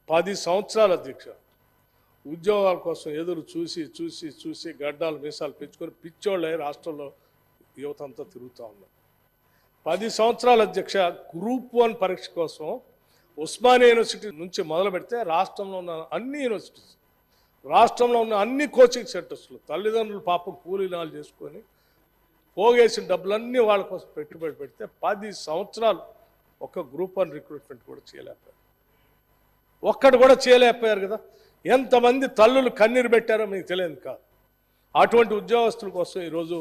10 సంవత్సరాల అధ్యక్ష ఉద్యోగాల కోసం ఎదురు చూసి గడ్డాలు మీసాలు పెంచుకొని పిచ్చోళ్ళే రాష్ట్రంలో యువత అంతా తిరుగుతూ ఉన్నారు. 10 సంవత్సరాల అధ్యక్ష గ్రూప్ 1 పరీక్ష కోసం ఉస్మానియా యూనివర్సిటీ నుంచి మొదలు పెడితే రాష్ట్రంలో ఉన్న అన్ని యూనివర్సిటీస్, రాష్ట్రంలో ఉన్న అన్ని కోచింగ్ సెంటర్స్లో తల్లిదండ్రులు పాపం కూలీనాలు చేసుకొని పోగేసిన డబ్బులన్నీ వాళ్ళ కోసం పెట్టుబడి పెడితే 10 సంవత్సరాలు ఒక గ్రూప్ 1 రిక్రూట్మెంట్ కూడా చేయలేకపోయారు. ఒక్కడు కూడా చేయలేకపోయారు కదా. ఎంతమంది తల్లులు కన్నీరు పెట్టారో మీకు తెలియదు కాదు. అటువంటి ఉద్యోగస్తుల కోసం ఈరోజు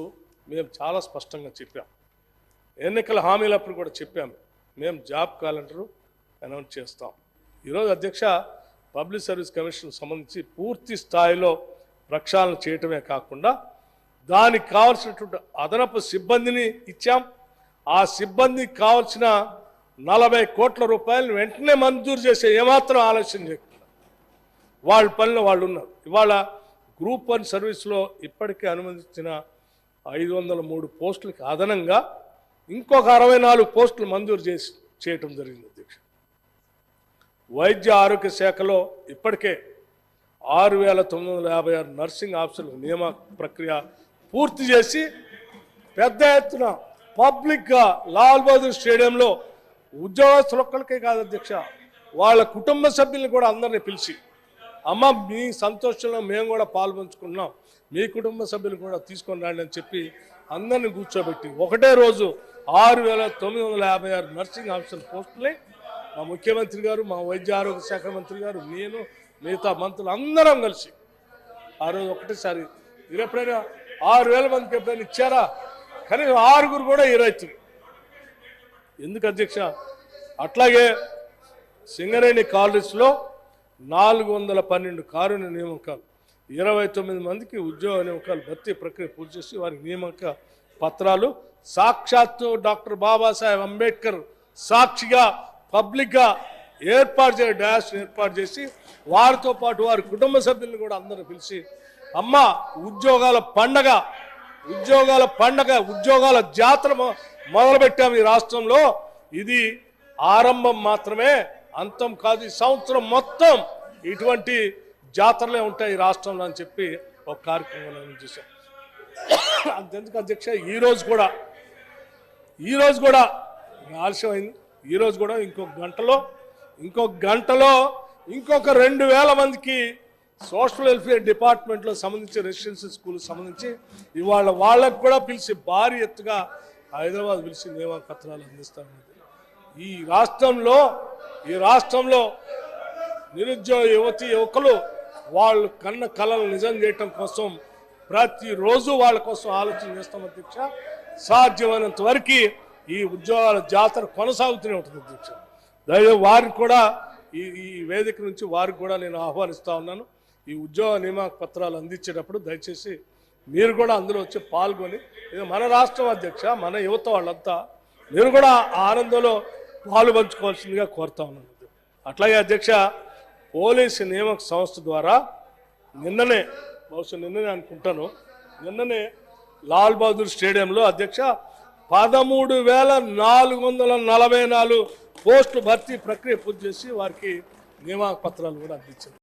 మేము చాలా స్పష్టంగా చెప్పాం. ఎన్నికల హామీలప్పుడు కూడా చెప్పాము, మేము జాబ్ క్యాలెండరు అనౌన్స్ చేస్తాం. ఈరోజు అధ్యక్ష పబ్లిక్ సర్వీస్ కమిషన్ సంబంధించి పూర్తి స్థాయిలో ప్రక్షాళన చేయటమే కాకుండా దానికి కావాల్సినటువంటి అదనపు సిబ్బందిని ఇచ్చాం. ఆ సిబ్బందికి కావాల్సిన 40 కోట్ల రూపాయలు వెంటనే మంజూరు చేసే ఏమాత్రం ఆలోచన చేయకుండా వాళ్ళ పనిలో వాళ్ళు ఉన్నారు. ఇవాళ గ్రూప్ 1 సర్వీస్లో ఇప్పటికే అనుమతించిన 503 పోస్టులకి అదనంగా ఇంకొక 64 పోస్టులు మంజూరు చేయటం జరిగింది అధ్యక్ష. వైద్య ఆరోగ్య శాఖలో ఇప్పటికే 6,956 నర్సింగ్ ఆఫీసర్ల నియామక ప్రక్రియ పూర్తి చేసి పెద్ద ఎత్తున పబ్లిక్గా లాల్ బహదూర్ స్టేడియంలో ఉద్యోగస్తులు ఒక్కరికే కాదు అధ్యక్ష, వాళ్ళ కుటుంబ సభ్యులను కూడా అందరినీ పిలిచి, అమ్మ మీ సంతోషంలో మేము కూడా పాల్పంచుకున్నాం, మీ కుటుంబ సభ్యులు కూడా తీసుకొని రండి అని చెప్పి అందరిని కూర్చోబెట్టి ఒకటే రోజు 6,956 నర్సింగ్ ఆఫీసర్ పోస్టుల్ని మా ముఖ్యమంత్రి గారు, మా వైద్య ఆరోగ్య శాఖ మంత్రి గారు, నేను, మిగతా మంత్రులు అందరం కలిసి ఆ రోజు ఒకటేసారి. మీరు ఎప్పుడైనా 6,000 మందికి ఎప్పుడైనా ఇచ్చారా? కానీ 6 కూడా 20. ఎందుకు అధ్యక్ష? అట్లాగే సింగరేణి కాలేజ్లో 412 కారుణ్య నియామకాలు, 29 మందికి ఉద్యోగ నియామకాలు భర్తీ ప్రక్రియ పూర్తి చేసి వారికి నియామక పత్రాలు సాక్షాత్తు డాక్టర్ బాబాసాహెబ్ అంబేద్కర్ సాక్షిగా పబ్లిక్గా డాష్ ఏర్పాటు చేసి వారితో పాటు వారి కుటుంబ సభ్యులను కూడా అందరూ పిలిచి, అమ్మ ఉద్యోగాల పండగ, ఉద్యోగాల జాతర మొదలుపెట్టాము ఈ రాష్ట్రంలో. ఇది ఆరంభం మాత్రమే, అంతం కాదు. ఈ సంవత్సరం మొత్తం ఇటువంటి జాతరలే ఉంటాయి ఈ రాష్ట్రంలో అని చెప్పి ఒక కార్యక్రమం చేశాం. అంతెందుకు అధ్యక్ష, ఈరోజు కూడా ఆలస్యమైంది. ఈరోజు కూడా ఇంకొక గంటలో ఇంకొక 2,000 మందికి సోషల్ వెల్ఫేర్ డిపార్ట్మెంట్లో సంబంధించి రెసిడెన్షియల్ స్కూల్ సంబంధించి ఇవాళ వాళ్ళకు కూడా పిలిచి భారీ ఎత్తుగా హైదరాబాద్ పిలిచి నియామక పత్రాలు అందిస్తాం. ఈ రాష్ట్రంలో నిరుద్యోగ యువకులు వాళ్ళు కన్న కళలు నిజం చేయటం కోసం ప్రతిరోజు వాళ్ళ కోసం ఆలోచన చేస్తాం అధ్యక్ష. సాధ్యమైనంత వరకు ఈ ఉద్యోగాల జాతర కొనసాగుతూనే ఉంటుంది అధ్యక్ష. దయచేసి వారికి కూడా ఈ వేదిక నుంచి వారికి కూడా నేను ఆహ్వానిస్తూ ఉన్నాను. ఈ ఉద్యోగ నియామక పత్రాలు అందించేటప్పుడు దయచేసి మీరు కూడా అందులో వచ్చి పాల్గొని, ఇది మన రాష్ట్రం అధ్యక్ష, మన యువత వాళ్ళంతా మీరు కూడా ఆనందంలో పాలు పంచుకోవాల్సిందిగా కోరుతా ఉన్నాను. అట్లాగే అధ్యక్ష పోలీసు నియామక సంస్థ ద్వారా నిన్ననే అనుకుంటాను, లాల్ బహదూర్ స్టేడియంలో అధ్యక్ష 13,444 పోస్టులు భర్తీ ప్రక్రియ పూర్తి చేసి వారికి నియామక పత్రాలు కూడా అందించారు.